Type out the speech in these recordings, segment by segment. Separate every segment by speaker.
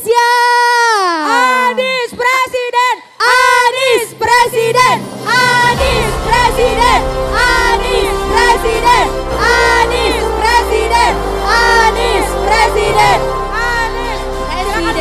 Speaker 1: Indonesia.
Speaker 2: Anies Presiden,
Speaker 1: Anies Presiden, Anies Presiden, Anies Presiden, Anies Presiden, Anies Presiden,
Speaker 2: Anies
Speaker 1: Presiden.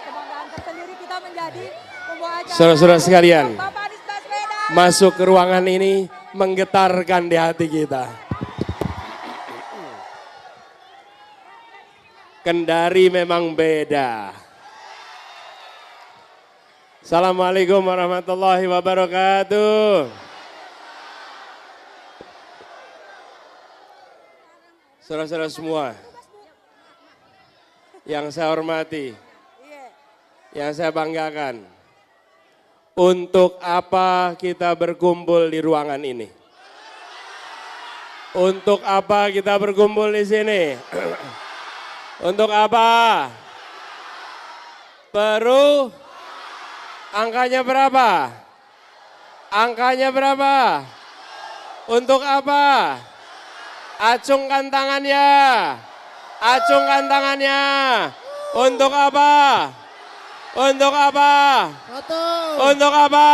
Speaker 2: Kebanggaan tersendiri kita menjadi pembawa acara.
Speaker 3: Saudara-saudara sekalian,
Speaker 2: Bapak Anies Baswedan.
Speaker 3: masuk ke ruangan ini menggetarkan di hati kita. Kendari memang beda. Assalamualaikum warahmatullahi wabarakatuh. Saudara-saudara semua, yang saya hormati, yang saya banggakan, untuk apa kita berkumpul di ruangan ini? Untuk apa kita berkumpul di sini? Untuk apa? Angkanya berapa? Angkanya berapa? Untuk apa? Acungkan tangannya. Acungkan tangannya. Untuk apa? Untuk apa? Untuk apa?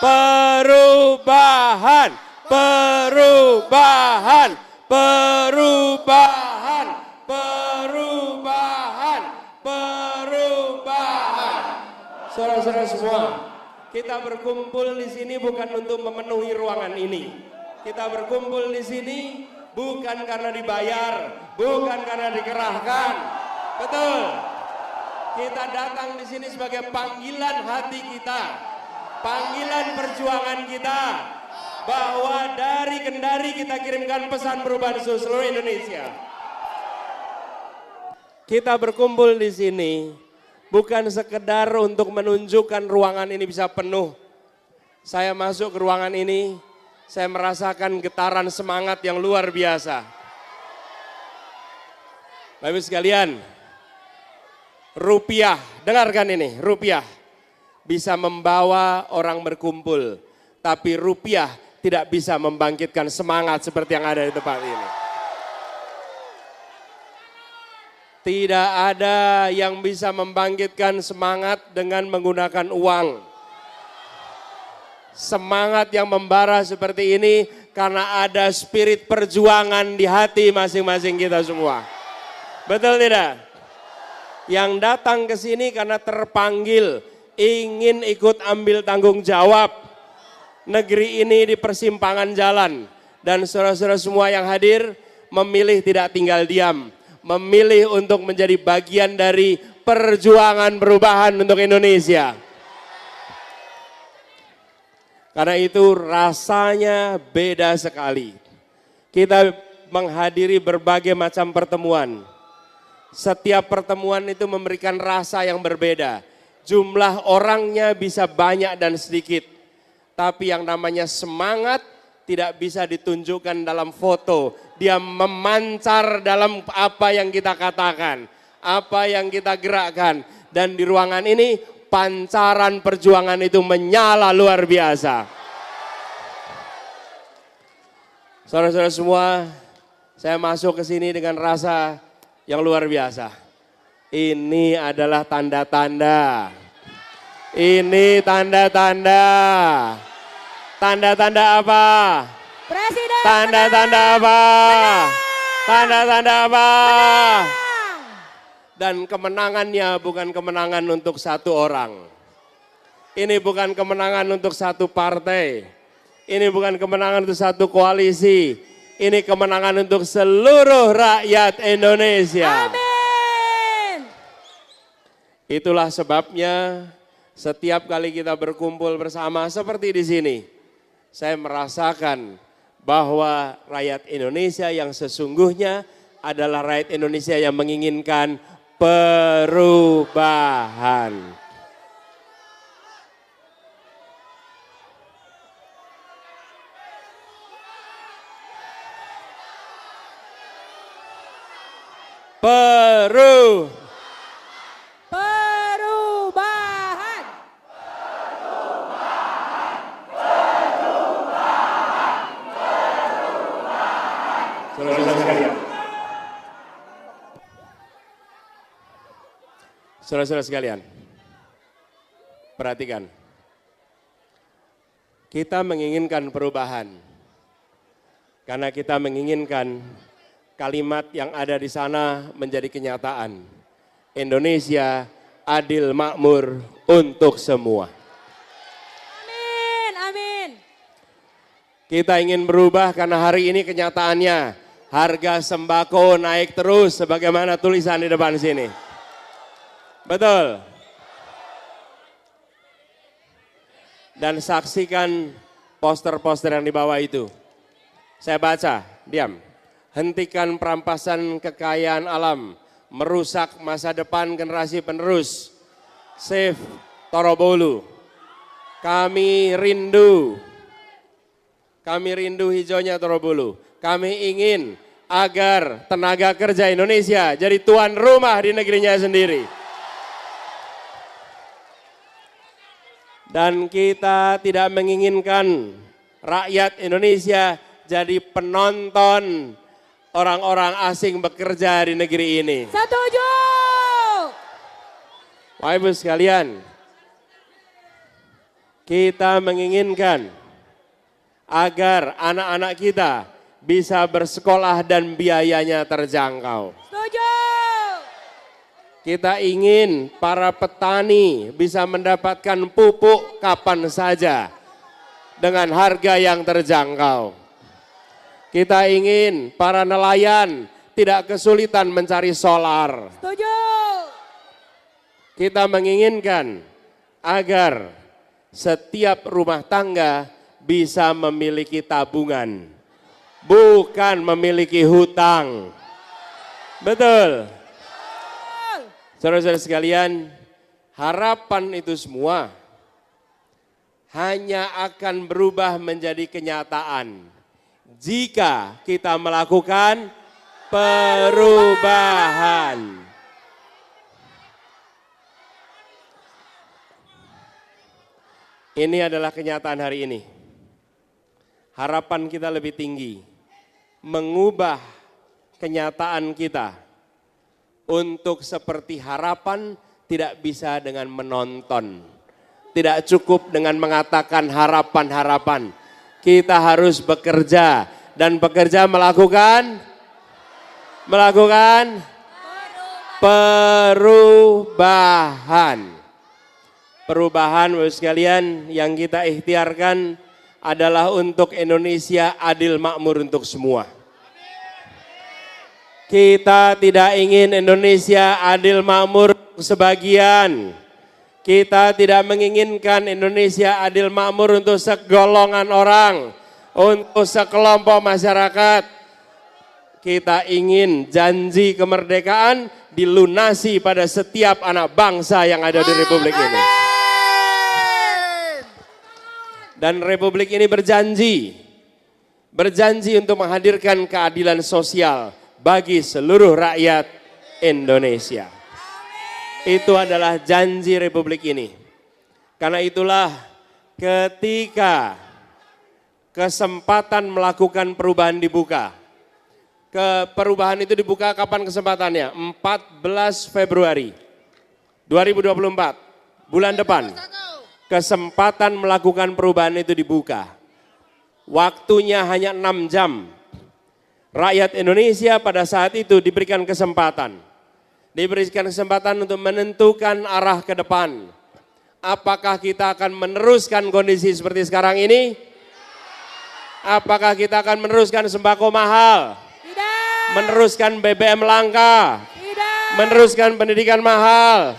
Speaker 3: Perubahan, perubahan, perubahan, perubahan, perubahan. Saudara-saudara semua, kita berkumpul di sini bukan untuk memenuhi ruangan ini. Kita berkumpul di sini bukan karena dibayar, bukan karena dikerahkan. Betul. Kita datang di sini sebagai panggilan hati kita, panggilan perjuangan kita, bahwa dari Kendari kita kirimkan pesan perubahan seluruh Indonesia. Kita berkumpul di sini bukan sekedar untuk menunjukkan ruangan ini bisa penuh. Saya masuk ke ruangan ini, saya merasakan getaran semangat yang luar biasa. Bapak Ibu sekalian, rupiah, dengarkan ini, rupiah bisa membawa orang berkumpul, tapi rupiah tidak bisa membangkitkan semangat seperti yang ada di tempat ini. Tidak ada yang bisa membangkitkan semangat dengan menggunakan uang. Semangat yang membara seperti ini karena ada spirit perjuangan di hati masing-masing kita semua. Betul tidak? Yang datang ke sini karena terpanggil, ingin ikut ambil tanggung jawab. Negeri ini di persimpangan jalan, dan saudara-saudara semua yang hadir memilih tidak tinggal diam, memilih untuk menjadi bagian dari perjuangan perubahan untuk Indonesia. Karena itu rasanya beda sekali. Kita menghadiri berbagai macam pertemuan. Setiap pertemuan itu memberikan rasa yang berbeda. Jumlah orangnya bisa banyak dan sedikit. Tapi yang namanya semangat tidak bisa ditunjukkan dalam foto. Dia memancar dalam apa yang kita katakan, apa yang kita gerakkan. Dan di ruangan ini pancaran perjuangan itu menyala luar biasa. Saudara-saudara semua, saya masuk ke sini dengan rasa yang luar biasa. Ini adalah tanda-tanda. Ini tanda-tanda. Tanda-tanda apa?
Speaker 2: Presiden.
Speaker 3: Tanda-tanda apa? Tanda-tanda apa? Dan kemenangannya bukan kemenangan untuk satu orang. Ini bukan kemenangan untuk satu partai. Ini bukan kemenangan untuk satu koalisi. Ini kemenangan untuk seluruh rakyat Indonesia.
Speaker 2: Amin.
Speaker 3: Itulah sebabnya setiap kali kita berkumpul bersama seperti di sini, saya merasakan bahwa rakyat Indonesia yang sesungguhnya adalah rakyat Indonesia yang menginginkan perubahan.
Speaker 2: Perubahan.
Speaker 3: Saudara-saudara sekalian, perhatikan. Kita menginginkan perubahan karena kita menginginkan kalimat yang ada di sana menjadi kenyataan. Indonesia adil makmur untuk semua.
Speaker 2: Amin, amin.
Speaker 3: Kita ingin berubah karena hari ini kenyataannya harga sembako naik terus sebagaimana tulisan di depan sini. Betul. Dan saksikan poster-poster yang di bawah itu. Saya baca, diam. Hentikan perampasan kekayaan alam, merusak masa depan generasi penerus. Save Torobolu. Kami rindu hijaunya Torobolu. Kami ingin agar tenaga kerja Indonesia jadi tuan rumah di negerinya sendiri. Dan kita tidak menginginkan rakyat Indonesia jadi penonton orang-orang asing bekerja di negeri ini.
Speaker 2: Setuju.
Speaker 3: Bapak Ibu sekalian, kita menginginkan agar anak-anak kita bisa bersekolah dan biayanya terjangkau.
Speaker 2: Setuju.
Speaker 3: Kita ingin para petani bisa mendapatkan pupuk kapan saja dengan harga yang terjangkau. Kita ingin para nelayan tidak kesulitan mencari solar.
Speaker 2: Setuju.
Speaker 3: Kita menginginkan agar setiap rumah tangga bisa memiliki tabungan, bukan memiliki hutang. Betul. Saudara-saudara sekalian, harapan itu semua hanya akan berubah menjadi kenyataan jika kita melakukan perubahan. Ini adalah kenyataan hari ini. Harapan kita lebih tinggi, mengubah kenyataan kita untuk seperti harapan tidak bisa dengan menonton. Tidak cukup dengan mengatakan harapan-harapan. Kita harus bekerja dan bekerja melakukan perubahan. Perubahan Bapak sekalian yang kita ikhtiarkan adalah untuk Indonesia adil makmur untuk semua. Kita tidak ingin Indonesia adil makmur sebagian. Kita tidak menginginkan Indonesia adil makmur untuk segolongan orang, untuk sekelompok masyarakat. Kita ingin janji kemerdekaan dilunasi pada setiap anak bangsa yang ada di Republik ini. Dan Republik ini berjanji untuk menghadirkan keadilan sosial bagi seluruh rakyat Indonesia. Itu adalah janji Republik ini. Karena itulah ketika kesempatan melakukan perubahan dibuka. Perubahan itu dibuka kapan kesempatannya? 14 Februari 2024, bulan depan. Kesempatan melakukan perubahan itu dibuka. Waktunya hanya 6 jam. Rakyat Indonesia pada saat itu diberikan kesempatan untuk menentukan arah ke depan. Apakah kita akan meneruskan kondisi seperti sekarang ini? Apakah kita akan meneruskan sembako mahal? Meneruskan BBM langka? Meneruskan pendidikan mahal?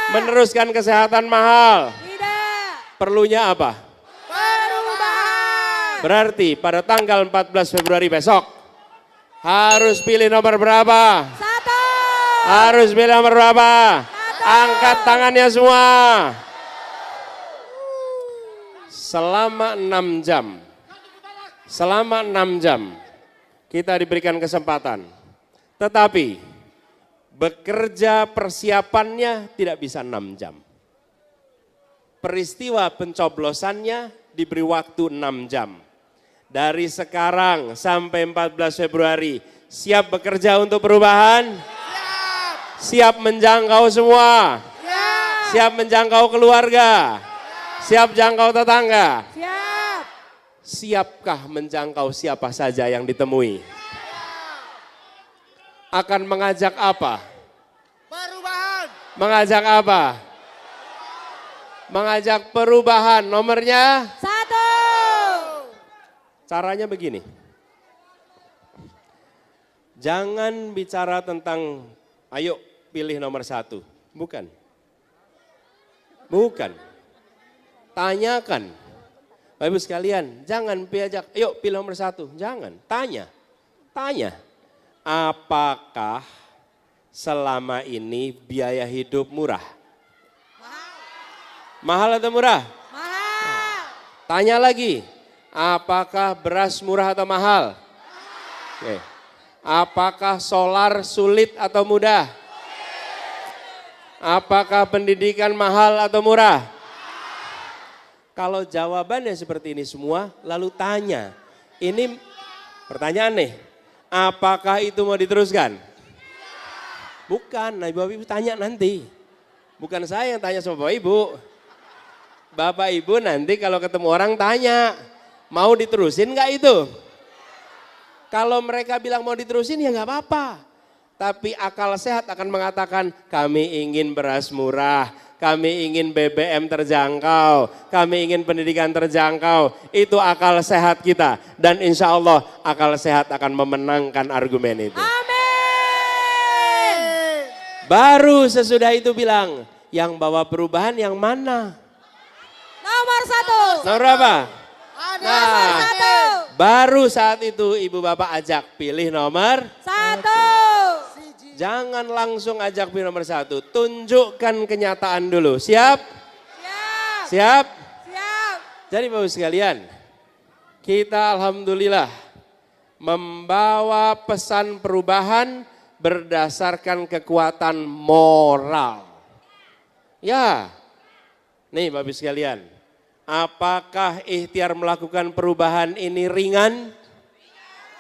Speaker 3: Meneruskan kesehatan mahal.
Speaker 2: Tidak.
Speaker 3: Perlunya apa?
Speaker 2: Perubahan.
Speaker 3: Berarti pada tanggal 14 Februari besok harus pilih nomor berapa?
Speaker 2: 1.
Speaker 3: Harus pilih nomor berapa? Angkat tangannya semua. Selama 6 jam. Selama 6 jam kita diberikan kesempatan. Tetapi bekerja persiapannya tidak bisa 6 jam. Peristiwa pencoblosannya diberi waktu 6 jam. Dari sekarang sampai 14 Februari, siap bekerja untuk perubahan? Siap menjangkau semua? Siap menjangkau keluarga? Siap jangkau tetangga?
Speaker 2: Siap.
Speaker 3: Siapkah menjangkau siapa saja yang ditemui? Akan mengajak apa?
Speaker 4: Perubahan.
Speaker 3: Mengajak apa? Mengajak perubahan. Nomornya?
Speaker 2: 1.
Speaker 3: Caranya begini. Jangan bicara tentang ayo pilih nomor 1. Bukan. Bukan. Tanyakan. Bapak Ibu sekalian, jangan diajak, ayo pilih nomor 1. Jangan, tanya. Tanya. Apakah selama ini biaya hidup murah? Mahal atau murah?
Speaker 2: Mahal.
Speaker 3: Tanya lagi, apakah beras murah atau mahal? Oke. Apakah solar sulit atau mudah? Apakah pendidikan mahal atau murah? Kalau jawabannya seperti ini semua, lalu tanya. Ini pertanyaan nih, apakah itu mau diteruskan? Bukan, nah Bapak Ibu tanya nanti. Bukan saya yang tanya sama Bapak Ibu. Bapak Ibu nanti kalau ketemu orang tanya, mau diterusin nggak itu? Kalau mereka bilang mau diterusin ya nggak apa-apa. Tapi akal sehat akan mengatakan kami ingin beras murah, kami ingin BBM terjangkau, kami ingin pendidikan terjangkau. Itu akal sehat kita dan insya Allah akal sehat akan memenangkan argumen itu.
Speaker 2: Amin.
Speaker 3: Baru sesudah itu bilang, yang bawa perubahan yang mana?
Speaker 2: Nomor 1.
Speaker 3: Nomor apa?
Speaker 2: Nomor 1.
Speaker 3: Baru saat itu ibu bapak ajak pilih nomor.
Speaker 2: 1.
Speaker 3: Jangan langsung ajak pilih nomor 1. Tunjukkan kenyataan dulu. Siap?
Speaker 2: Siap.
Speaker 3: Siap?
Speaker 2: Siap.
Speaker 3: Jadi Bapak Ibu sekalian, kita alhamdulillah membawa pesan perubahan berdasarkan kekuatan moral. Ya, nih Bapak Ibu sekalian, apakah ikhtiar melakukan perubahan ini ringan?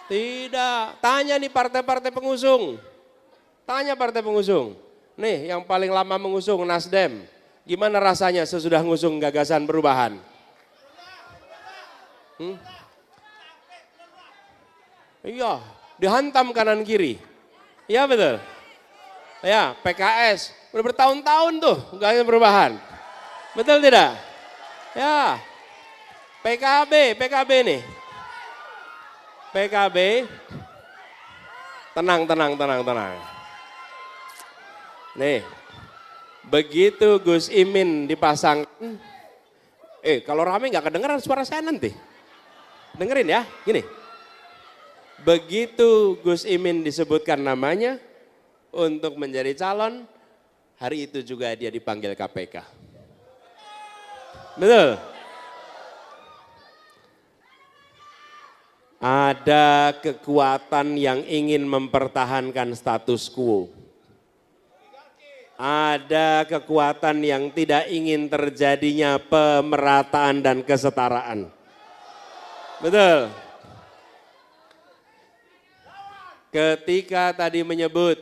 Speaker 3: Tidak. Tanya nih partai-partai pengusung. Tanya partai pengusung. Nih yang paling lama mengusung Nasdem. Gimana rasanya sesudah ngusung gagasan perubahan? Iya, dihantam kanan kiri. Iya betul. Ya, PKS udah bertahun-tahun tuh gagasan perubahan. Betul tidak? Ya. PKB nih. PKB. Tenang. Nih, begitu Gus Imin dipasangkan, kalau rame nggak kedengeran suara saya nanti. Dengerin ya, gini. Begitu Gus Imin disebutkan namanya untuk menjadi calon, hari itu juga dia dipanggil KPK. Betul? Ada kekuatan yang ingin mempertahankan status quo. Ada kekuatan yang tidak ingin terjadinya pemerataan dan kesetaraan. Betul. Ketika tadi menyebut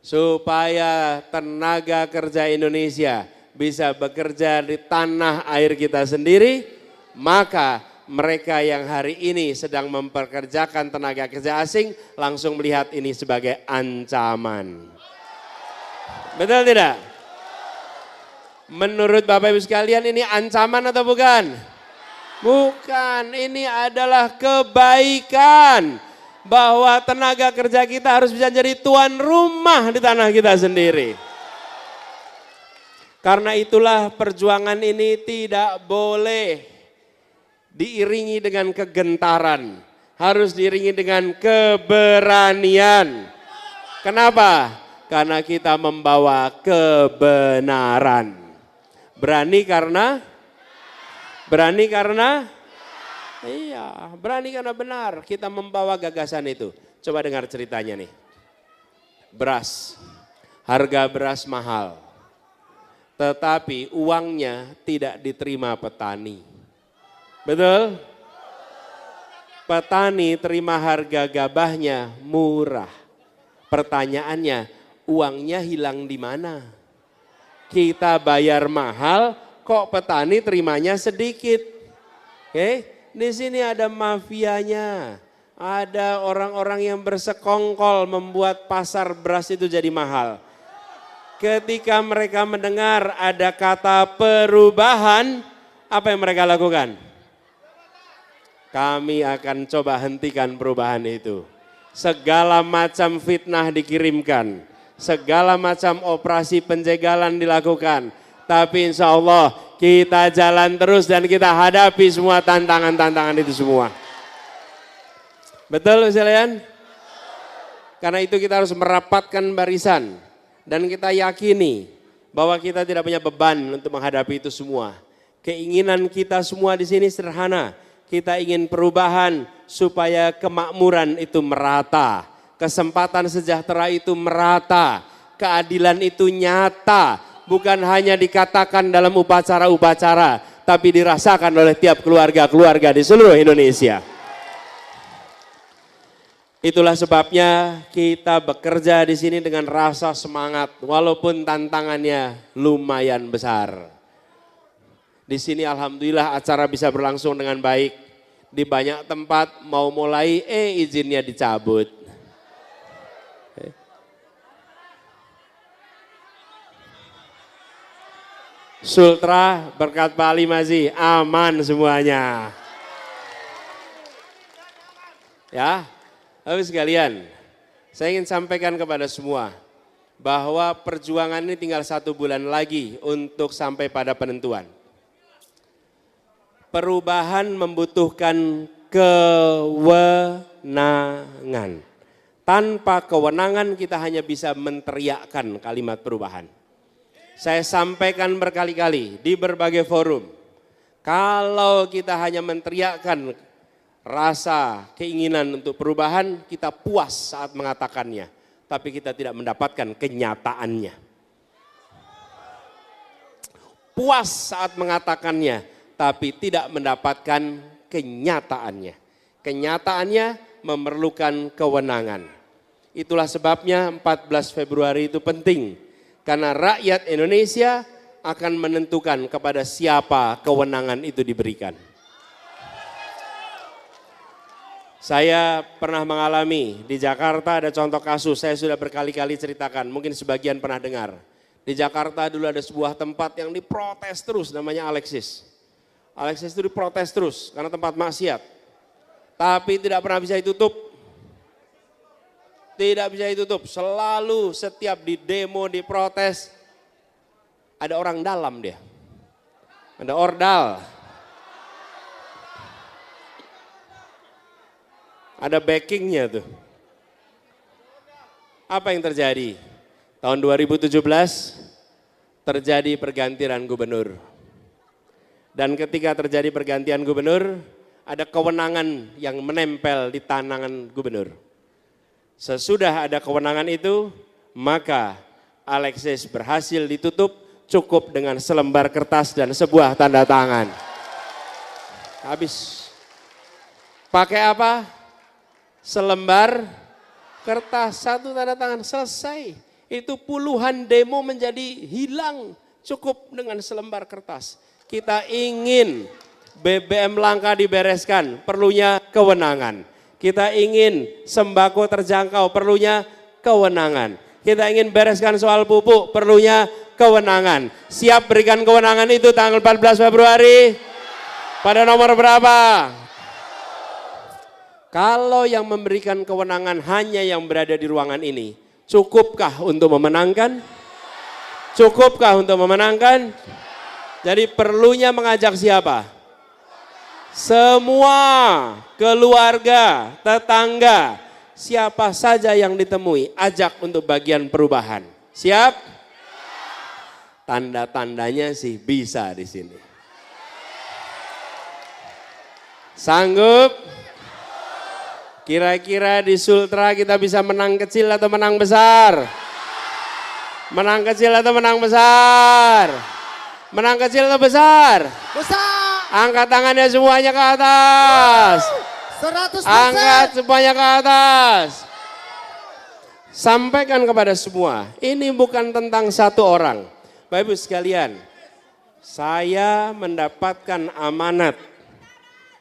Speaker 3: supaya tenaga kerja Indonesia bisa bekerja di tanah air kita sendiri, maka mereka yang hari ini sedang memperkerjakan tenaga kerja asing langsung melihat ini sebagai ancaman. Betul tidak? Menurut Bapak Ibu sekalian ini ancaman atau bukan? Bukan, ini adalah kebaikan. Bahwa tenaga kerja kita harus bisa jadi tuan rumah di tanah kita sendiri. Karena itulah perjuangan ini tidak boleh diiringi dengan kegentaran, harus diiringi dengan keberanian. Kenapa? Karena kita membawa kebenaran. Berani karena iya, berani karena benar. Kita membawa gagasan itu. Coba dengar ceritanya nih. Beras, harga beras mahal. Tetapi uangnya tidak diterima petani. Betul? Petani terima harga gabahnya murah. Pertanyaannya, uangnya hilang di mana? Kita bayar mahal, kok petani terimanya sedikit? Oke, di sini ada mafianya. Ada orang-orang yang bersekongkol membuat pasar beras itu jadi mahal. Ketika mereka mendengar ada kata perubahan, apa yang mereka lakukan? Kami akan coba hentikan perubahan itu. Segala macam fitnah dikirimkan, segala macam operasi penjegalan dilakukan. Tapi insya Allah kita jalan terus dan kita hadapi semua tantangan-tantangan itu semua. Betul sekalian? Karena itu kita harus merapatkan barisan. Dan kita yakini bahwa kita tidak punya beban untuk menghadapi itu semua. Keinginan kita semua di sini sederhana. Kita ingin perubahan supaya kemakmuran itu merata. Kesempatan sejahtera itu merata. Keadilan itu nyata. Bukan hanya dikatakan dalam upacara-upacara. Tapi dirasakan oleh tiap keluarga-keluarga di seluruh Indonesia. Itulah sebabnya kita bekerja di sini dengan rasa semangat walaupun tantangannya lumayan besar. Di sini alhamdulillah acara bisa berlangsung dengan baik. Di banyak tempat mau mulai izinnya dicabut. Sultra berkat Pak Ali Mazi aman semuanya. Ya. Bapak sekalian, saya ingin sampaikan kepada semua bahwa perjuangan ini tinggal 1 bulan lagi untuk sampai pada penentuan. Perubahan membutuhkan kewenangan. Tanpa kewenangan kita hanya bisa menteriakkan kalimat perubahan. Saya sampaikan berkali-kali di berbagai forum, kalau kita hanya menteriakkan rasa keinginan untuk perubahan, kita puas saat mengatakannya, tapi kita tidak mendapatkan kenyataannya. Puas saat mengatakannya, tapi tidak mendapatkan kenyataannya. Kenyataannya memerlukan kewenangan. Itulah sebabnya 14 Februari itu penting, karena rakyat Indonesia akan menentukan kepada siapa kewenangan itu diberikan. Saya pernah mengalami di Jakarta ada contoh kasus, saya sudah berkali-kali ceritakan, mungkin sebagian pernah dengar. Di Jakarta dulu ada sebuah tempat yang diprotes terus namanya Alexis. Alexis itu diprotes terus karena tempat maksiat. Tapi tidak pernah bisa ditutup. Tidak bisa ditutup, selalu setiap di demo, diprotes, ada orang dalam dia. Ada ordal. Ada backingnya tuh. Apa yang terjadi? Tahun 2017 terjadi pergantian gubernur. Dan ketika terjadi pergantian gubernur, ada kewenangan yang menempel di tangan gubernur. Sesudah ada kewenangan itu, maka Alexis berhasil ditutup cukup dengan selembar kertas dan sebuah tanda tangan. Habis. Pakai apa? Selembar kertas, satu tanda tangan, selesai. Itu puluhan demo menjadi hilang cukup dengan selembar kertas. Kita ingin BBM langka dibereskan, perlunya kewenangan. Kita ingin sembako terjangkau, perlunya kewenangan. Kita ingin bereskan soal pupuk, perlunya kewenangan. Siap berikan kewenangan itu tanggal 14 Februari? Pada nomor berapa? Kalau yang memberikan kewenangan hanya yang berada di ruangan ini, cukupkah untuk memenangkan? Cukupkah untuk memenangkan? Jadi perlunya mengajak siapa? Semua keluarga, tetangga, siapa saja yang ditemui, ajak untuk bagian perubahan. Siap? Tanda-tandanya sih bisa di sini. Sanggup? Kira-kira di Sultra kita bisa menang kecil atau menang besar? Menang kecil atau menang besar? Menang kecil atau besar?
Speaker 4: Besar.
Speaker 3: Angkat tangannya semuanya ke atas.
Speaker 4: 100%.
Speaker 3: Angkat semuanya ke atas. Sampaikan kepada semua, ini bukan tentang satu orang. Bapak Ibu sekalian, saya mendapatkan amanat.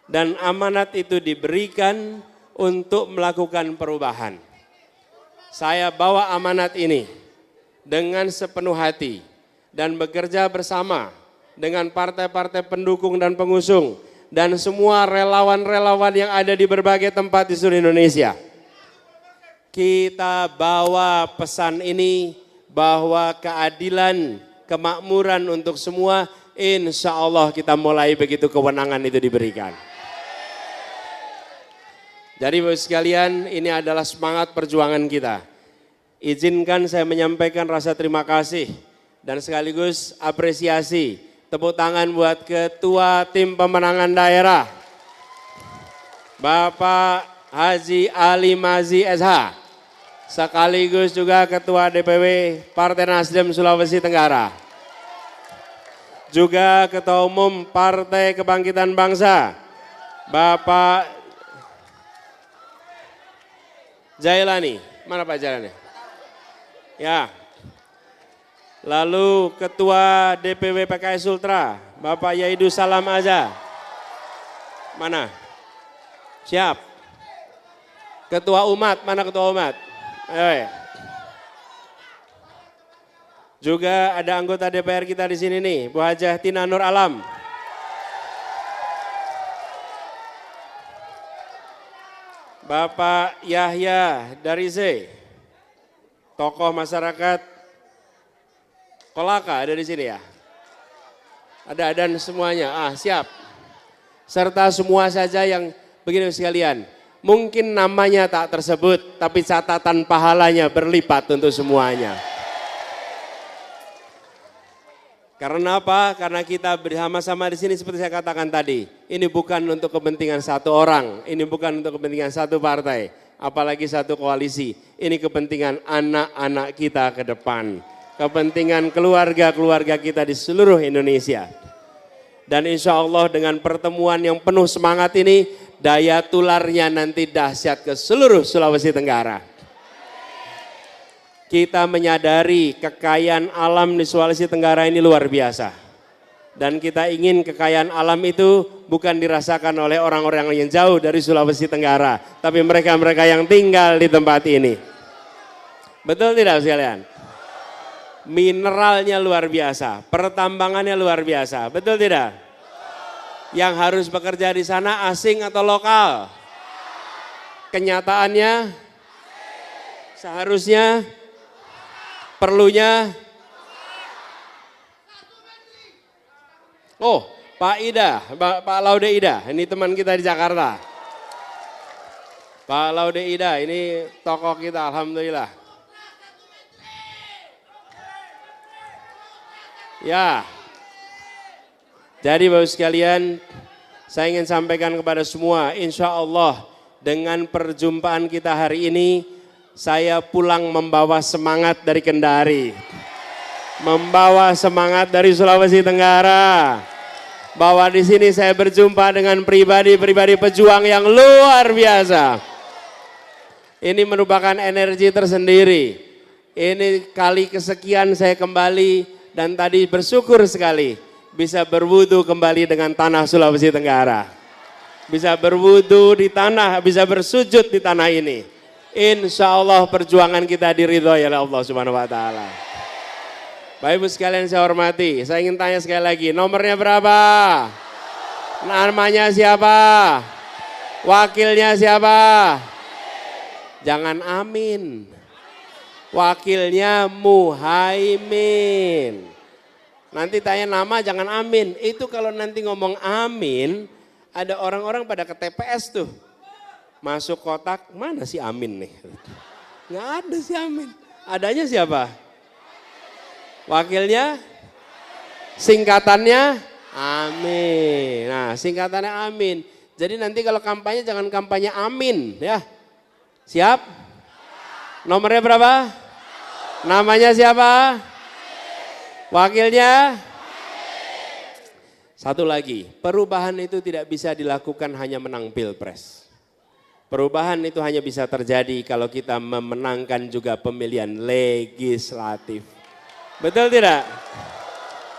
Speaker 3: Dan amanat itu diberikan untuk melakukan perubahan. Saya bawa amanat ini dengan sepenuh hati dan bekerja bersama dengan partai-partai pendukung dan pengusung dan semua relawan-relawan yang ada di berbagai tempat di seluruh Indonesia. Kita bawa pesan ini bahwa keadilan, kemakmuran untuk semua, insya Allah kita mulai begitu kewenangan itu diberikan. Jadi Bapak sekalian, ini adalah semangat perjuangan kita. Izinkan saya menyampaikan rasa terima kasih dan sekaligus apresiasi. Tepuk tangan buat Ketua Tim Pemenangan Daerah, Bapak Haji Ali Mazi SH. Sekaligus juga Ketua DPW Partai Nasdem Sulawesi Tenggara. Juga Ketua Umum Partai Kebangkitan Bangsa, Bapak Jailani, mana Pak Jailani? Ya. Lalu Ketua DPW PKS Sultra, Bapak Yaidu Salam Aza. Mana? Siap. Ketua Umat, mana Ketua Umat? Ayo. Juga ada anggota DPR kita di sini nih, Bu Hajah Tina Nur Alam. Bapak Yahya Darize, tokoh masyarakat Kolaka ada di sini ya? Ada dan semuanya, siap. Serta semua saja yang begini sekalian, mungkin namanya tak tersebut, tapi catatan pahalanya berlipat untuk semuanya. Karena apa? Karena kita bersama-sama di sini seperti saya katakan tadi, ini bukan untuk kepentingan satu orang, ini bukan untuk kepentingan satu partai, apalagi satu koalisi. Ini kepentingan anak-anak kita ke depan, kepentingan keluarga-keluarga kita di seluruh Indonesia. Dan insya Allah dengan pertemuan yang penuh semangat ini, daya tularnya nanti dahsyat ke seluruh Sulawesi Tenggara. Kita menyadari kekayaan alam di Sulawesi Tenggara ini luar biasa. Dan kita ingin kekayaan alam itu bukan dirasakan oleh orang-orang yang jauh dari Sulawesi Tenggara, tapi mereka-mereka yang tinggal di tempat ini. Betul tidak sekalian? Mineralnya luar biasa, pertambangannya luar biasa, betul tidak? Yang harus bekerja di sana asing atau lokal? Kenyataannya seharusnya perlunya. Oh, Pak Ida, Pak Laude Ida, ini teman kita di Jakarta. Pak Laude Ida, ini tokoh kita, alhamdulillah. Ya, jadi Bapak sekalian, saya ingin sampaikan kepada semua, insya Allah dengan perjumpaan kita hari ini, saya pulang membawa semangat dari Kendari, membawa semangat dari Sulawesi Tenggara, bahwa di sini saya berjumpa dengan pribadi-pribadi pejuang yang luar biasa. Ini merupakan energi tersendiri. Ini kali kesekian saya kembali dan tadi bersyukur sekali bisa berwudu kembali dengan tanah Sulawesi Tenggara. Bisa berwudu di tanah, bisa bersujud di tanah ini. Insya Allah perjuangan kita diridhoi oleh Allah Subhanahu wa Ta'ala. Bapak Ibu sekalian saya hormati, saya ingin tanya sekali lagi, nomornya berapa? Namanya siapa? Wakilnya siapa? Jangan amin. Wakilnya Muhaimin. Nanti tanya nama jangan amin. Itu kalau nanti ngomong amin, ada orang-orang pada ke TPS tuh. Masuk kotak, mana si Amin nih? Nggak ada si Amin. Adanya siapa? Wakilnya? Singkatannya? Amin. Nah, singkatannya Amin. Jadi nanti kalau kampanye jangan kampanye Amin ya. Siap? Nomornya berapa? Namanya siapa? Wakilnya? Satu lagi, perubahan itu tidak bisa dilakukan hanya menang pilpres. Perubahan itu hanya bisa terjadi kalau kita memenangkan juga pemilihan legislatif. Betul tidak?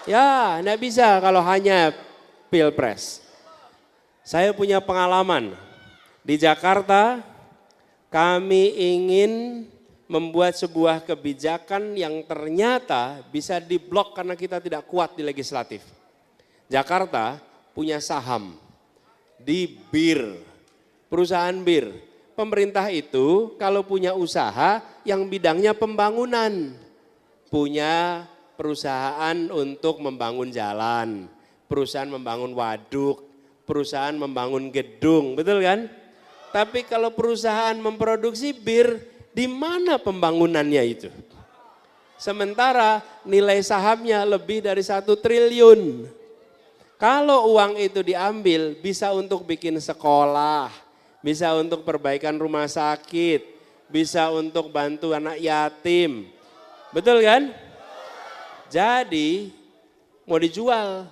Speaker 3: Ya, enggak bisa kalau hanya pilpres. Saya punya pengalaman. Di Jakarta, kami ingin membuat sebuah kebijakan yang ternyata bisa diblok karena kita tidak kuat di legislatif. Jakarta punya saham di BIR, perusahaan BIR. Pemerintah itu kalau punya usaha yang bidangnya pembangunan, punya perusahaan untuk membangun jalan, perusahaan membangun waduk, perusahaan membangun gedung, betul kan? Tapi kalau perusahaan memproduksi bir, di mana pembangunannya itu? Sementara nilai sahamnya lebih dari 1 triliun. Kalau uang itu diambil bisa untuk bikin sekolah, bisa untuk perbaikan rumah sakit, bisa untuk bantu anak yatim. Betul kan? Jadi mau dijual.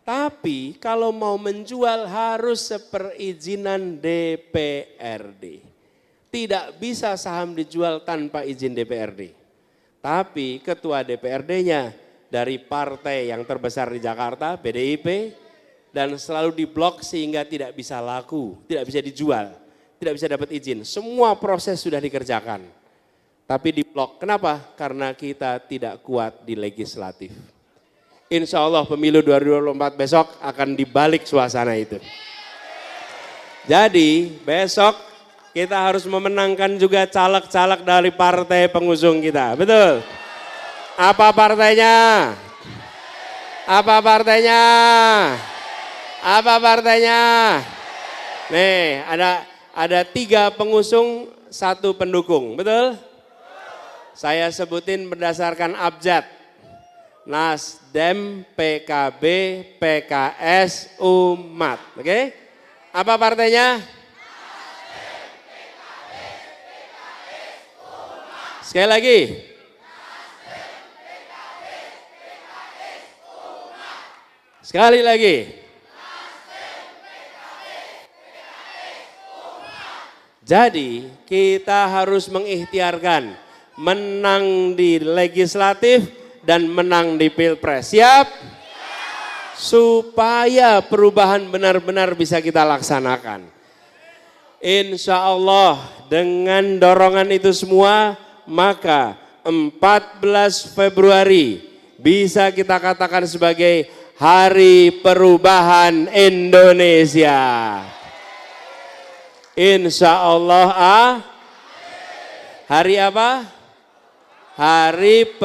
Speaker 3: Tapi kalau mau menjual harus seperizinan DPRD. Tidak bisa saham dijual tanpa izin DPRD. Tapi ketua DPRD-nya dari partai yang terbesar di Jakarta, PDIP, dan selalu diblok sehingga tidak bisa laku, tidak bisa dijual, tidak bisa dapat izin. Semua proses sudah dikerjakan, tapi diblok. Kenapa? Karena kita tidak kuat di legislatif. Insya Allah pemilu 2024 besok akan dibalik suasana itu. Jadi besok kita harus memenangkan juga caleg-caleg dari partai pengusung kita, betul? Apa partainya? Apa partainya? Apa partainya? Nih, ada 3 pengusung, 1 pendukung, betul? Saya sebutin berdasarkan abjad. Nasdem, PKB, PKS, Umat, oke? Apa partainya? Sekali lagi. Sekali lagi. Jadi kita harus mengikhtiarkan menang di legislatif dan menang di pilpres. Siap? Supaya perubahan benar-benar bisa kita laksanakan. Insya Allah dengan dorongan itu semua, maka 14 Februari bisa kita katakan sebagai Hari Perubahan Indonesia. Insya Allah hari apa? Hari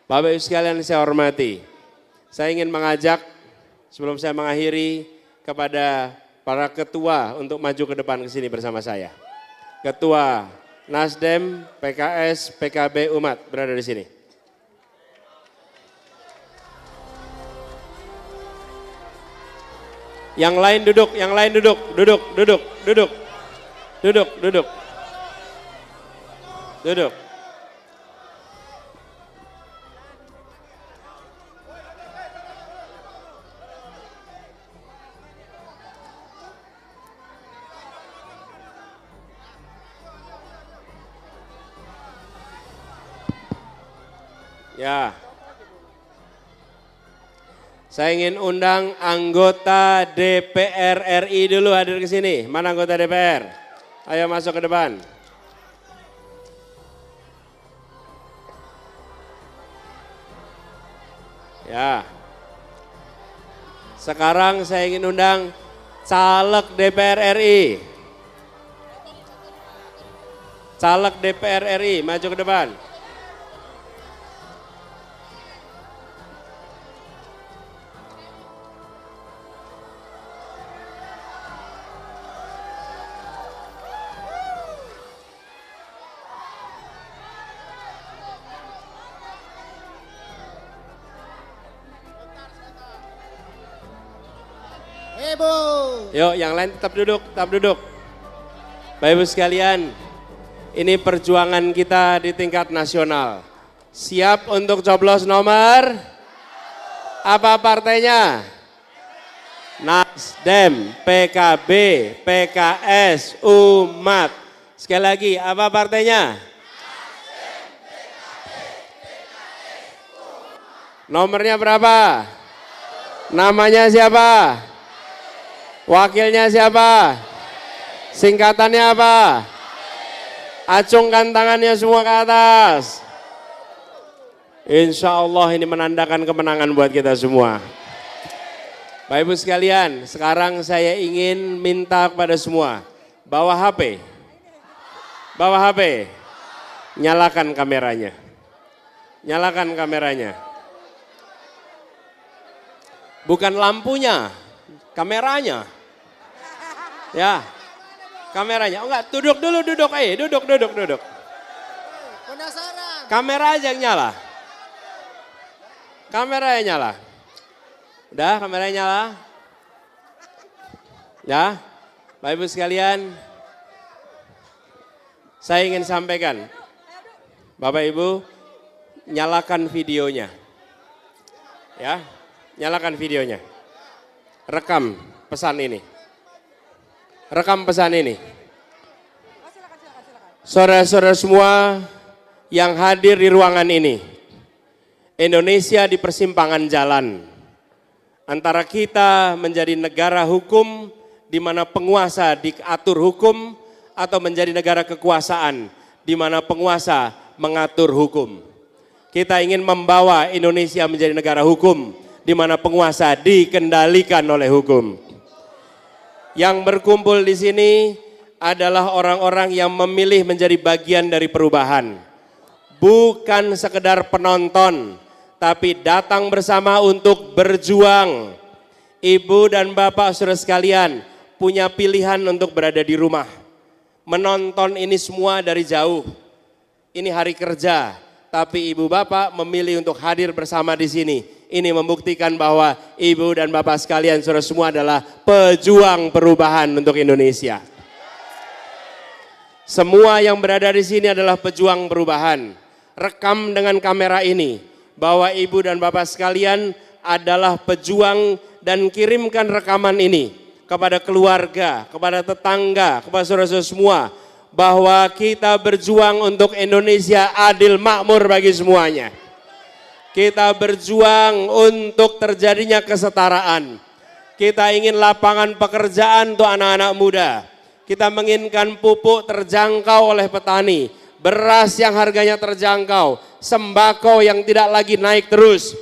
Speaker 3: Bapak Ibu sekalian saya hormati. Saya ingin mengajak sebelum saya mengakhiri kepada para ketua untuk maju ke depan ke sini bersama saya. Ketua Nasdem, PKS, PKB, Umat berada di sini. Yang lain duduk, yang lain duduk, duduk. Ya. Saya ingin undang anggota DPR RI dulu hadir ke sini. Mana anggota DPR? Ayo masuk ke depan. Ya. Sekarang saya ingin undang caleg DPR RI. Caleg DPR RI, maju ke depan.
Speaker 4: Ibu.
Speaker 3: Yuk, yang lain tetap duduk, tetap duduk. Bapak Ibu sekalian, ini perjuangan kita di tingkat nasional. Siap untuk coblos nomor? Apa partainya? Nasdem, PKB, PKS, Umat. Sekali lagi, apa partainya? Nomornya berapa? Namanya siapa? Wakilnya siapa? Singkatannya apa? Acungkan tangannya semua ke atas. Insya Allah ini menandakan kemenangan buat kita semua. Bapak Ibu sekalian, sekarang saya ingin minta kepada semua, bawa HP. Bawa HP. Nyalakan kameranya. Nyalakan kameranya. Bukan lampunya, kameranya. Ya, kameranya. Oh enggak, duduk dulu, duduk. Duduk.
Speaker 4: Penasaran.
Speaker 3: Kamera aja yang nyala. Kameranya nyala. Udah, kameranya nyala. Ya, Bapak Ibu sekalian, saya ingin sampaikan. Bapak Ibu, nyalakan videonya. Ya, nyalakan videonya. Rekam pesan ini. Rekam pesan ini. Saudara-saudara semua yang hadir di ruangan ini, Indonesia di persimpangan jalan antara kita menjadi negara hukum di mana penguasa diatur hukum atau menjadi negara kekuasaan di mana penguasa mengatur hukum. Kita ingin membawa Indonesia menjadi negara hukum di mana penguasa dikendalikan oleh hukum. Yang berkumpul di sini adalah orang-orang yang memilih menjadi bagian dari perubahan. Bukan sekedar penonton, tapi datang bersama untuk berjuang. Ibu dan bapak saudara sekalian punya pilihan untuk berada di rumah. Menonton ini semua dari jauh. Ini hari kerja, tapi ibu bapak memilih untuk hadir bersama di sini. Ini membuktikan bahwa ibu dan bapak sekalian saudara semua adalah pejuang perubahan untuk Indonesia. Semua yang berada di sini adalah pejuang perubahan. Rekam dengan kamera ini bahwa ibu dan bapak sekalian adalah pejuang dan kirimkan rekaman ini kepada keluarga, kepada tetangga, kepada saudara-saudara semua bahwa kita berjuang untuk Indonesia adil makmur bagi semuanya. Kita berjuang untuk terjadinya kesetaraan. Kita ingin lapangan pekerjaan untuk anak-anak muda. Kita menginginkan pupuk terjangkau oleh petani, beras yang harganya terjangkau, sembako yang tidak lagi naik terus.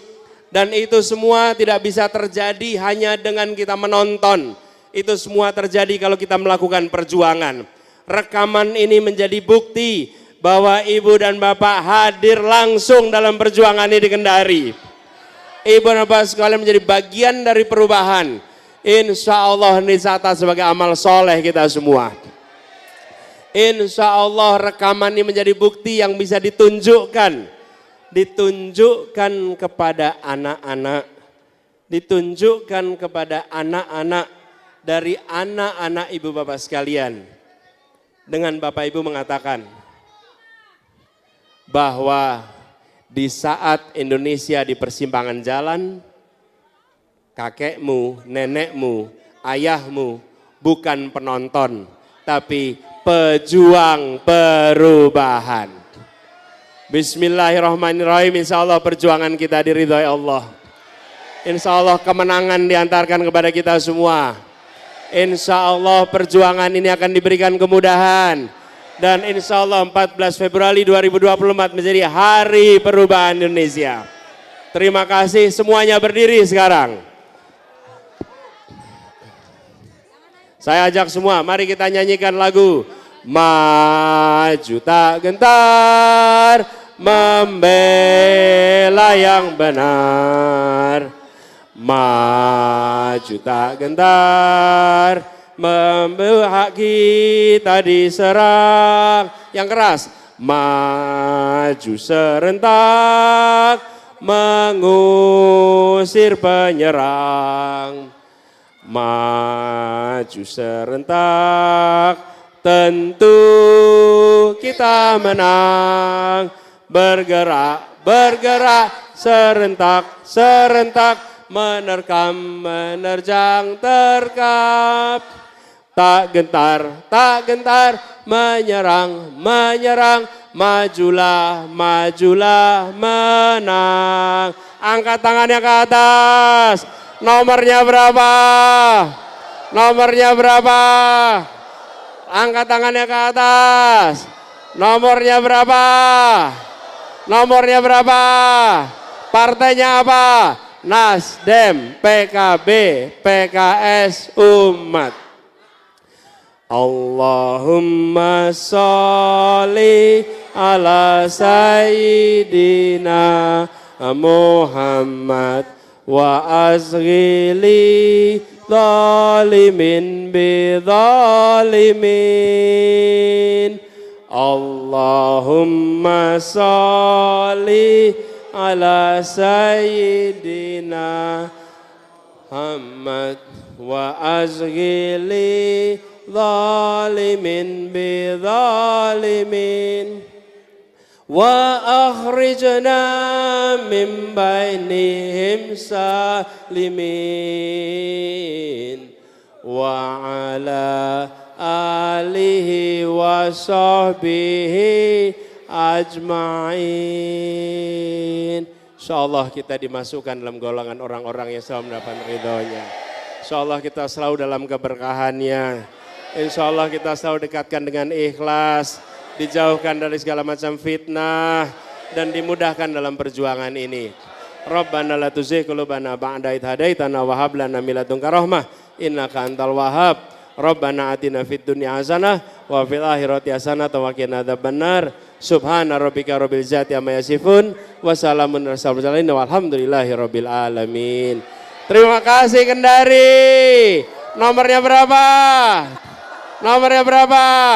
Speaker 3: Dan itu semua tidak bisa terjadi hanya dengan kita menonton. Itu semua terjadi kalau kita melakukan perjuangan. Rekaman ini menjadi bukti bahwa ibu dan bapak hadir langsung dalam perjuangan ini di Kendari. Ibu dan bapak sekalian menjadi bagian dari perubahan. Insya Allah ini catat sebagai amal soleh kita semua. Insya Allah rekaman ini menjadi bukti yang bisa ditunjukkan. Ditunjukkan kepada anak-anak. Ditunjukkan kepada anak-anak dari anak-anak ibu bapak sekalian. Dengan bapak ibu mengatakan bahwa di saat Indonesia di persimpangan jalan, kakekmu, nenekmu, ayahmu bukan penonton, tapi pejuang perubahan. Bismillahirrahmanirrahim, insya Allah perjuangan kita diridhoi Allah. Insya Allah kemenangan diantarkan kepada kita semua. Insya Allah perjuangan ini akan diberikan kemudahan. Dan insya Allah 14 Februari 2024 menjadi hari perubahan Indonesia. Terima kasih, semuanya berdiri sekarang. Saya ajak semua, mari kita nyanyikan lagu maju tak gentar, membela yang benar. Maju tak gentar, membela hak kita diserang. Yang keras, maju serentak, mengusir penyerang. Maju serentak, tentu kita menang. Bergerak, bergerak, serentak, serentak, menerkam, menerjang, terkap. Tak gentar, tak gentar, menyerang, menyerang, majulah, majulah, menang. Angkat tangannya ke atas. Nomornya berapa? Nomornya berapa? Angkat tangannya ke atas. Nomornya berapa? Nomornya berapa? Partainya apa? Nasdem, PKB, PKS, Umat. Allahumma sholli ala sayyidina Muhammad wa azghili zalimin bi zalimin. Allahumma sholli ala sayyidina Muhammad wa azghili zalimin bi zalimin. Wa akhrijna min bainihim salimin. Wa ala alihi wa sahbihi ajma'in. InsyaAllah kita dimasukkan dalam golongan orang-orang yang selalu mendapat ridhonya. InsyaAllah kita selalu dalam keberkahannya. InsyaAllah kita selalu dekatkan dengan ikhlas. Dijauhkan dari segala macam fitnah dan dimudahkan dalam perjuangan ini. Rabbana la tuzigh qulubana ba'da idh hadaitana wa hab lana min ladunka rahmah innaka antal wahhab. Rabbana atina fid dunya hasanah wa fil akhirati hasanah wa qina adzabannar. Subhana rabbika rabbil izzati amma yasifun wa salamun alal mursalin walhamdulillahi rabbil alamin. Terima kasih Kendari. Nomornya berapa? Nomornya berapa?